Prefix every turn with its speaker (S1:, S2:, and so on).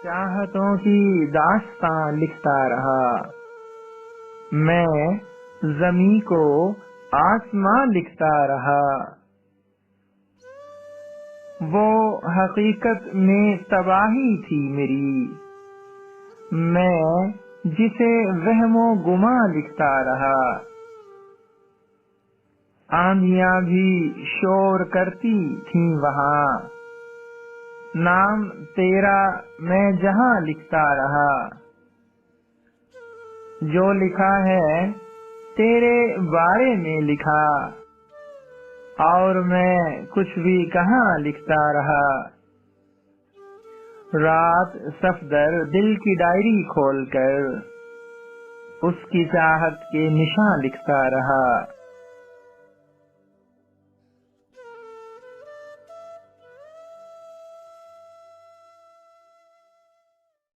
S1: چاہتوں کی داستاں لکھتا رہا، میں زمیں کو آسماں لکھتا رہا۔ وہ حقیقت میں تباہی تھی میری، میں جسے وہم و گماں لکھتا رہا۔ آندھیاں بھی شور کرتی تھیں وہاں، نام تیرا میں جہاں لکھتا رہا۔ جو لکھا ہے تیرے بارے میں لکھا، اور میں کچھ بھی کہاں لکھتا رہا۔ رات صفدر دل کی ڈائری کھول کر اس کی چاہت کے نشاں لکھتا رہا۔